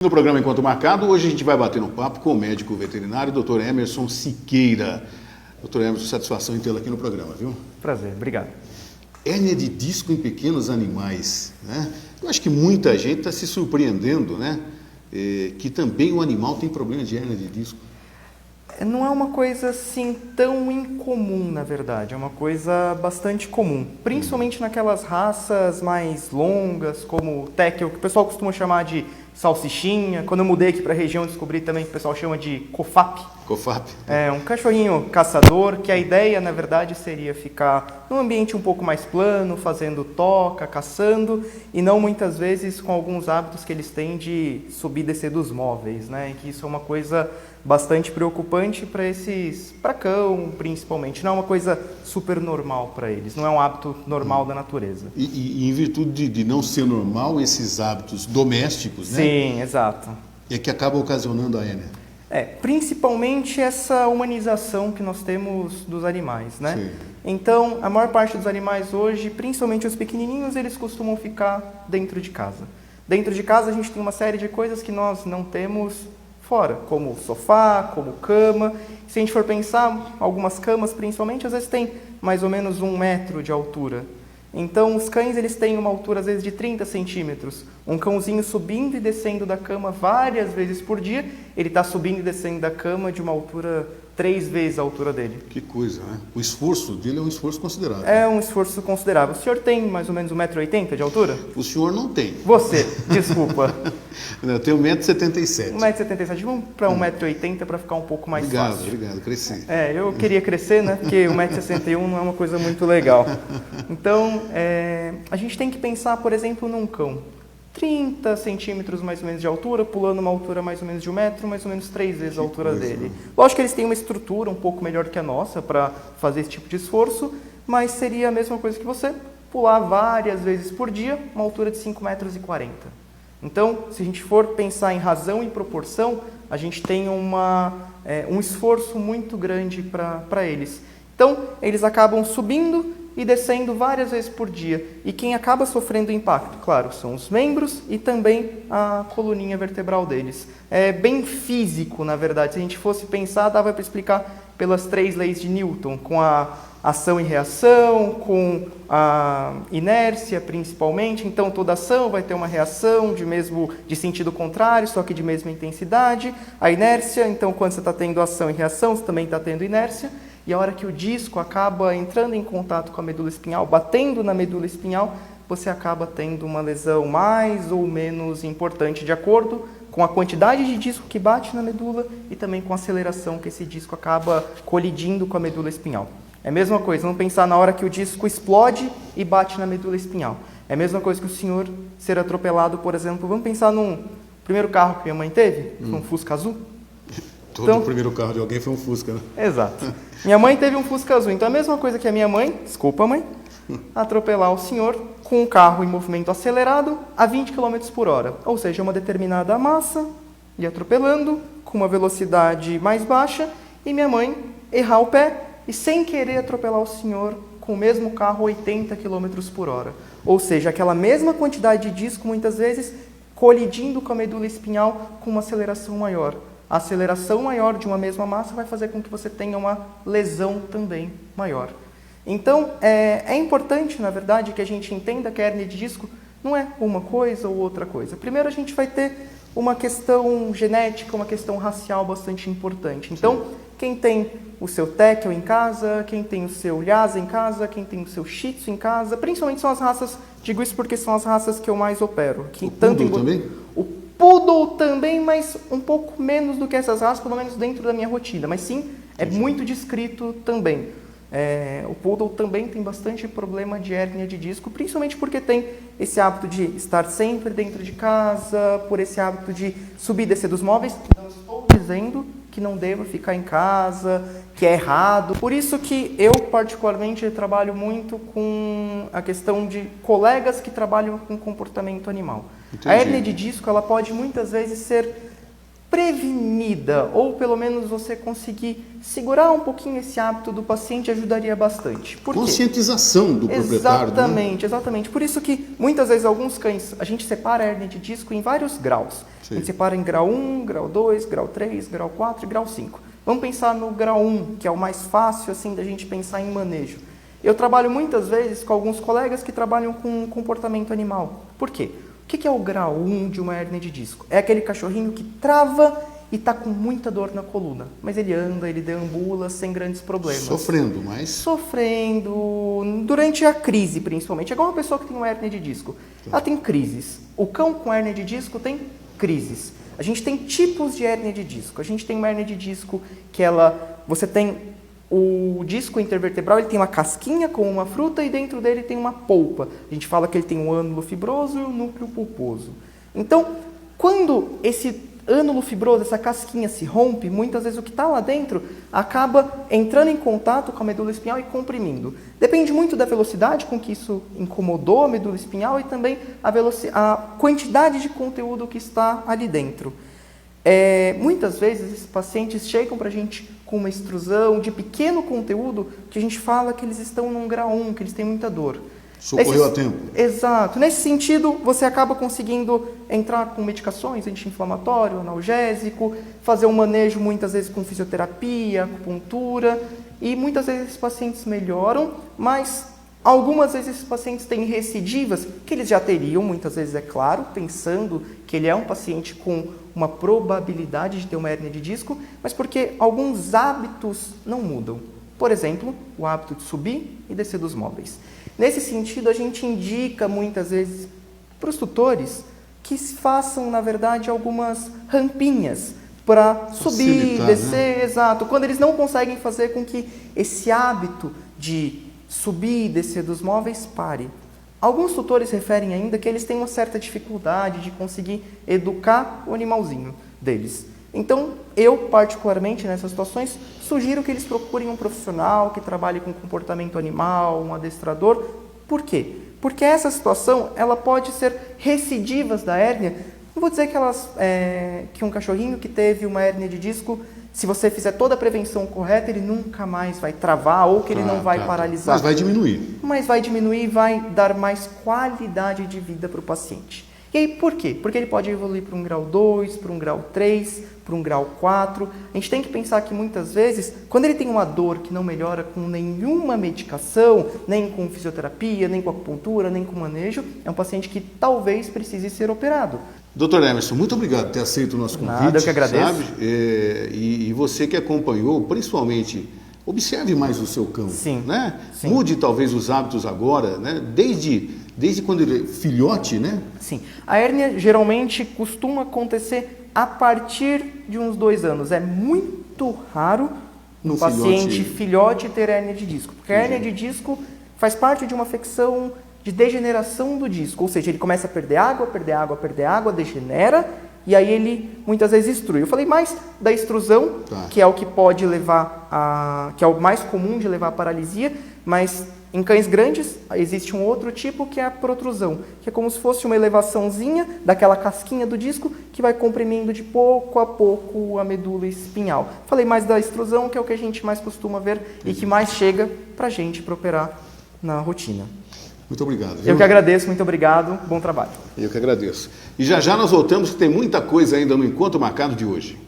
No programa Enquanto Marcado, hoje a gente vai bater um papo com o médico veterinário, Dr. Emerson Siqueira. Dr. Emerson, satisfação em tê-lo aqui no programa, viu? Prazer, obrigado. Hérnia de disco em pequenos animais, né? Eu acho que muita gente está se surpreendendo, né? Que também o animal tem problema de hérnia de disco. Não é uma coisa assim tão incomum, na verdade, é uma coisa bastante comum, principalmente naquelas raças mais longas, como o Teckel, que o pessoal costuma chamar de salsichinha. Quando eu mudei aqui para a região, descobri também que o pessoal chama de COFAP. COFAP. É um cachorrinho caçador, que a ideia, na verdade, seria ficar num ambiente um pouco mais plano, fazendo toca, caçando, e não muitas vezes com alguns hábitos que eles têm de subir e descer dos móveis, né? E que isso é uma coisa bastante preocupante para cão, principalmente. Não é uma coisa super normal para eles, não é um hábito normal da natureza. E em virtude de não ser normal, esses hábitos domésticos, né? Sim, exato. É que acaba ocasionando a hérnia. Principalmente essa humanização que nós temos dos animais, né? Sim. Então, a maior parte dos animais hoje, principalmente os pequenininhos, eles costumam ficar dentro de casa. Dentro de casa a gente tem uma série de coisas que nós não temos fora, como sofá, como cama. Se a gente for pensar, algumas camas principalmente, às vezes tem mais ou menos 1 metro de altura. Então, os cães eles têm uma altura, às vezes, de 30 centímetros. Um cãozinho subindo e descendo da cama várias vezes por dia, ele está subindo e descendo da cama de uma altura 3 vezes a altura dele. Que coisa, né? O esforço dele é um esforço considerável. É um esforço considerável. O senhor tem mais ou menos 1,80 m de altura? O senhor não tem. Você, desculpa. Eu tenho 1,77 m. 1,77 m. Vamos para 1,80 m para ficar um pouco mais fácil. Obrigado, cresci. Eu queria crescer, né? Porque 1,61 m não é uma coisa muito legal. Então, a gente tem que pensar, por exemplo, num cão. 30 centímetros mais ou menos de altura, pulando uma altura mais ou menos de 1 metro, mais ou menos 3 vezes a altura dele. Lógico que eles têm uma estrutura um pouco melhor que a nossa para fazer esse tipo de esforço, mas seria a mesma coisa que você pular várias vezes por dia, uma altura de 5,40 metros. Então, se a gente for pensar em razão e proporção, a gente tem um esforço muito grande para eles. Então, eles acabam subindo e descendo várias vezes por dia. E quem acaba sofrendo impacto, claro, são os membros e também a coluninha vertebral deles. É bem físico, na verdade. Se a gente fosse pensar, dava para explicar pelas 3 leis de Newton, com a ação e reação, com a inércia principalmente. Então, toda ação vai ter uma reação de sentido contrário, só que de mesma intensidade. A inércia, então, quando você está tendo ação e reação, você também está tendo inércia. E a hora que o disco acaba entrando em contato com a medula espinhal, batendo na medula espinhal, você acaba tendo uma lesão mais ou menos importante, de acordo com a quantidade de disco que bate na medula e também com a aceleração que esse disco acaba colidindo com a medula espinhal. É a mesma coisa, vamos pensar na hora que o disco explode e bate na medula espinhal. É a mesma coisa que o senhor ser atropelado, por exemplo. Vamos pensar num primeiro carro que minha mãe teve, um Fusca azul. Todo o primeiro carro de alguém foi um Fusca, né? Exato. Minha mãe teve um Fusca azul, então é a mesma coisa que a minha mãe, desculpa mãe, atropelar o senhor com um carro em movimento acelerado a 20 km por hora. Ou seja, uma determinada massa e atropelando com uma velocidade mais baixa e minha mãe errar o pé e sem querer atropelar o senhor com o mesmo carro a 80 km por hora. Ou seja, aquela mesma quantidade de disco muitas vezes colidindo com a medula espinhal com uma aceleração maior. A aceleração maior de uma mesma massa vai fazer com que você tenha uma lesão também maior. Então, é importante, na verdade, que a gente entenda que a hérnia de disco não é uma coisa ou outra coisa. Primeiro, a gente vai ter uma questão genética, uma questão racial bastante importante. Então, quem tem o seu Teckel em casa, quem tem o seu Lhasa em casa, quem tem o seu Shih Tzu em casa, principalmente são as raças, digo isso porque são as raças que eu mais opero. O Poodle também? O Poodle também, mas um pouco menos do que essas raças, pelo menos dentro da minha rotina. Mas sim, é muito descrito também. O Poodle também tem bastante problema de hérnia de disco, principalmente porque tem esse hábito de estar sempre dentro de casa, por esse hábito de subir e descer dos móveis. Não estou dizendo que não deva ficar em casa, que é errado. Por isso que eu, particularmente, trabalho muito com a questão de colegas que trabalham com comportamento animal. Entendi. A hérnia de disco ela pode muitas vezes ser prevenida, ou pelo menos você conseguir segurar um pouquinho esse hábito do paciente, ajudaria bastante. Por quê? Conscientização do proprietário. Exatamente, exatamente. Por isso que muitas vezes alguns cães, a gente separa a hérnia de disco em vários graus. Sim. A gente separa em grau 1, grau 2, grau 3, grau 4 e grau 5. Vamos pensar no grau 1, que é o mais fácil assim da gente pensar em manejo. Eu trabalho muitas vezes com alguns colegas que trabalham com comportamento animal. Por quê? O que é o grau 1 de uma hérnia de disco? É aquele cachorrinho que trava e está com muita dor na coluna. Mas ele anda, ele deambula sem grandes problemas. Sofrendo, mas... Sofrendo, durante a crise principalmente. É igual uma pessoa que tem uma hérnia de disco. Ela tem crises. O cão com hérnia de disco tem crises. A gente tem tipos de hérnia de disco. A gente tem uma hérnia de disco que você tem o disco intervertebral, ele tem uma casquinha com uma fruta e dentro dele tem uma polpa. A gente fala que ele tem um ânulo fibroso e um núcleo pulposo. Então, quando esse ânulo fibroso, essa casquinha se rompe, muitas vezes o que está lá dentro acaba entrando em contato com a medula espinhal e comprimindo. Depende muito da velocidade com que isso incomodou a medula espinhal e também a quantidade de conteúdo que está ali dentro. Muitas vezes esses pacientes chegam para a gente com uma extrusão de pequeno conteúdo que a gente fala que eles estão num grau 1, que eles têm muita dor. Socorreu a tempo. Exato. Nesse sentido, você acaba conseguindo entrar com medicações, anti-inflamatório, analgésico, fazer um manejo muitas vezes com fisioterapia, acupuntura, e muitas vezes esses pacientes melhoram, mas algumas vezes esses pacientes têm recidivas, que eles já teriam, muitas vezes é claro, pensando que ele é um paciente com uma probabilidade de ter uma hérnia de disco, mas porque alguns hábitos não mudam. Por exemplo, o hábito de subir e descer dos móveis. Nesse sentido, a gente indica muitas vezes para os tutores que façam, na verdade, algumas rampinhas para subir, descer, né? Exato. Quando eles não conseguem fazer com que esse hábito de subir e descer dos móveis pare. Alguns tutores referem ainda que eles têm uma certa dificuldade de conseguir educar o animalzinho deles. Então, eu, particularmente, nessas situações, sugiro que eles procurem um profissional que trabalhe com comportamento animal, um adestrador. Por quê? Porque essa situação ela pode ser recidivas da hérnia. Não vou dizer que um cachorrinho que teve uma hérnia de disco, se você fizer toda a prevenção correta, ele nunca mais vai travar ou que ele não vai paralisar. Mas vai diminuir. Mas vai diminuir e vai dar mais qualidade de vida para o paciente. E aí, por quê? Porque ele pode evoluir para um grau 2, para um grau 3, para um grau 4. A gente tem que pensar que muitas vezes, quando ele tem uma dor que não melhora com nenhuma medicação, nem com fisioterapia, nem com acupuntura, nem com manejo, é um paciente que talvez precise ser operado. Dr. Emerson, muito obrigado por ter aceito o nosso convite. Nada, eu que agradeço. Sabe? E você que acompanhou, principalmente, observe mais o seu cão. Sim, né? sim. Mude talvez os hábitos agora, né? Desde quando ele é filhote, né? Sim. A hérnia geralmente costuma acontecer a partir de uns 2 anos. É muito raro no paciente filhote ter hérnia de disco. Porque a hérnia de disco faz parte de uma afecção de degeneração do disco. Ou seja, ele começa a perder água, degenera e aí ele muitas vezes extrui. Eu falei mais da extrusão, que é o que pode levar que é o mais comum de levar à paralisia, mas em cães grandes existe um outro tipo que é a protrusão, que é como se fosse uma elevaçãozinha daquela casquinha do disco que vai comprimindo de pouco a pouco a medula espinhal. Falei mais da extrusão, que é o que a gente mais costuma ver e que mais chega para a gente para operar na rotina. Muito obrigado. Viu? Eu que agradeço, muito obrigado, bom trabalho. Eu que agradeço. E já nós voltamos, que tem muita coisa ainda no encontro marcado de hoje.